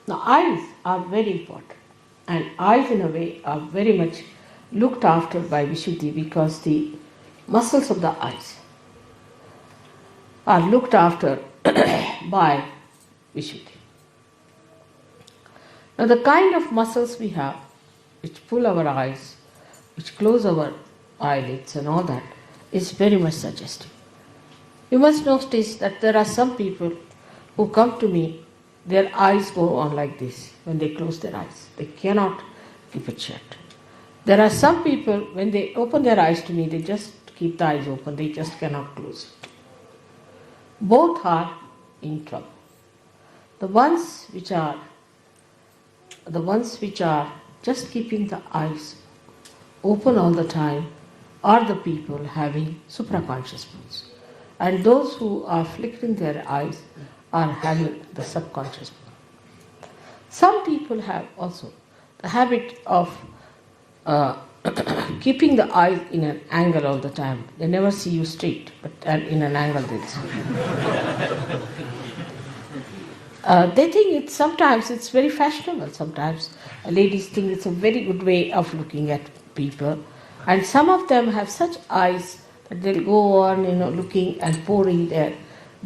Now, eyes are very important, and eyes, in a way, are very much looked after by Vishuddhi because the muscles of the eyes are looked after by Vishuddhi. Now, the kind of muscles we have, which pull our eyes, which close our eyelids, and all that, is very much suggestive. You must notice that there are some people who come to me, their eyes go on like this when they close their eyes. They cannot keep it shut. There are some people, when they open their eyes to me, they just keep the eyes open, they just cannot close. Both are in trouble. The ones which are just keeping the eyes open all the time are the people having supraconscious moods. And those who are flickering their eyes are having the subconscious mood. Some people have also the habit of keeping the eyes in an angle all the time. They never see you straight, but in an angle they'll see. They think sometimes it's very fashionable. Sometimes ladies think it's a very good way of looking at people. And some of them have such eyes that they'll go on, looking and pouring their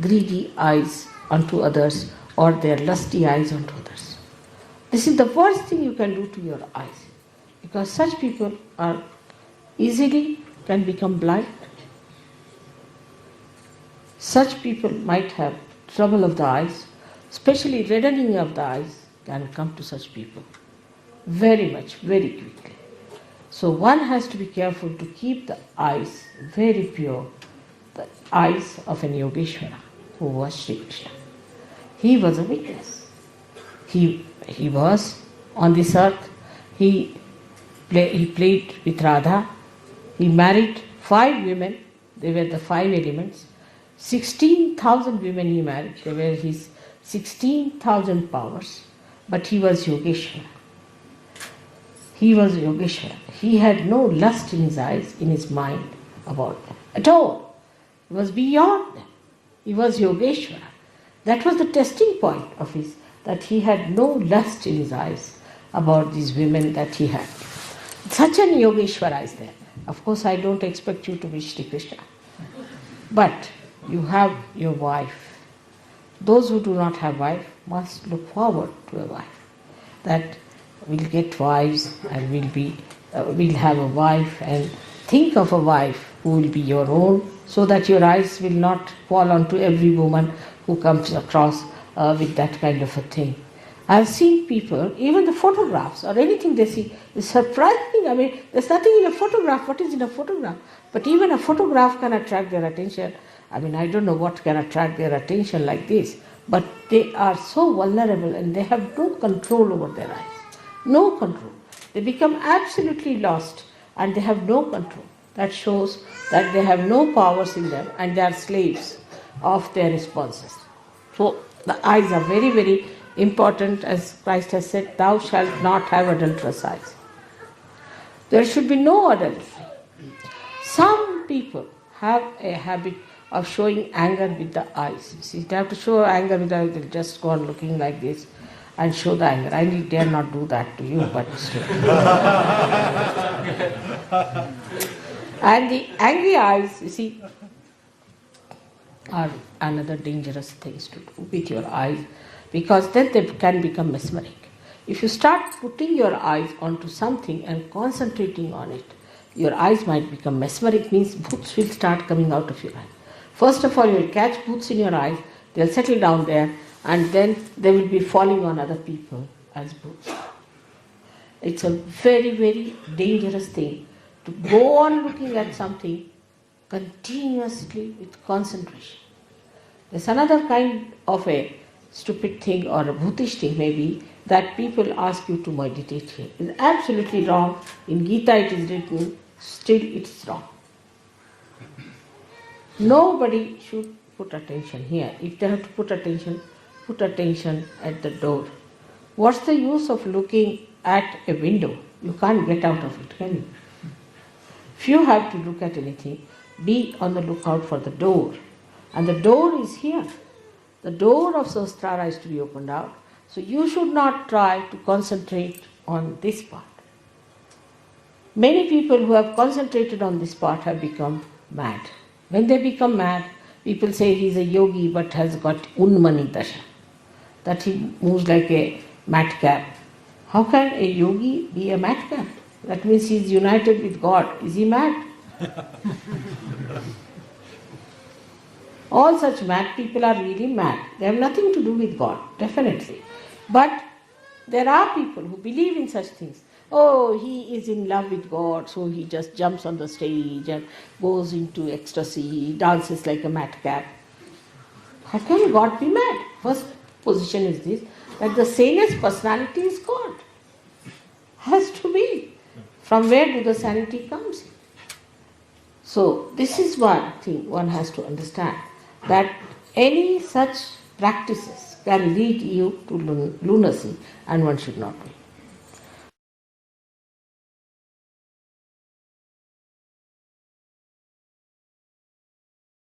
greedy eyes onto others or their lusty eyes onto others. This is the worst thing you can do to your eyes, because such people are easily can become blind. Such people might have trouble of the eyes, especially reddening of the eyes can come to such people very much, very quickly. So one has to be careful to keep the eyes very pure, the eyes of an Yogeshwara who was Sri Krishna. He was a witness. He was on this earth. He played with Radha. He married 5 women. They were the 5 elements. 16,000 women he married. They were his 16,000 powers. But he was Yogeshwara. He was Yogeshwara. He had no lust in his eyes, in his mind about them at all. He was beyond them. He was Yogeshwara. That was the testing point of his, that he had no lust in his eyes about these women that he had. Such an Yogeshwara is there. Of course, I don't expect you to be Shri Krishna. But you have your wife. Those who do not have wife must look forward to a wife. That we'll get wives and we'll have a wife, and think of a wife who will be your own, so that your eyes will not fall onto every woman who comes across with that kind of a thing. I've seen people, even the photographs or anything they see is surprising. I mean, there's nothing in a photograph. What is in a photograph? But even a photograph can attract their attention. I mean, I don't know what can attract their attention like this, but they are so vulnerable and they have no control over their eyes. No control. They become absolutely lost and they have no control. That shows that they have no powers in them and they are slaves of their responses. So the eyes are very, very important. As Christ has said, thou shalt not have adulterous eyes. There should be no adultery. Some people have a habit of showing anger with the eyes. See, they have to show anger with the eyes, they'll just go on looking like this and show the anger. I dare not do that to you, but still. And the angry eyes, you see, are another dangerous things to do with your eyes, because then they can become mesmeric. If you start putting your eyes onto something and concentrating on it, your eyes might become mesmeric, means bhoots will start coming out of your eye. First of all, you will catch bhoots in your eyes, they'll settle down there, and then they will be falling on other people as bhoots. It's a very, very dangerous thing to go on looking at something continuously with concentration. There's another kind of a stupid thing or a bhutish thing maybe that people ask you to meditate here. It's absolutely wrong. In Gita it is written, still it's wrong. Nobody should put attention here. If they have to put attention at the door. What's the use of looking at a window? You can't get out of it, can you? If you have to look at anything, be on the lookout for the door. And the door is here. The door of Sahasrara is to be opened out. So you should not try to concentrate on this part. Many people who have concentrated on this part have become mad. When they become mad, people say he is a yogi but has got unmani dasha, that he moves like a madcap. How can a yogi be a madcap? That means he is united with God. Is he mad? All such mad people are really mad. They have nothing to do with God, definitely. But there are people who believe in such things. Oh, he is in love with God, so he just jumps on the stage and goes into ecstasy, dances like a madcap. How can God be mad? First position is this, that the sanest personality is God. Has to be. From where do the sanity comes? So this is one thing one has to understand, that any such practices can lead you to lunacy and one should not do it.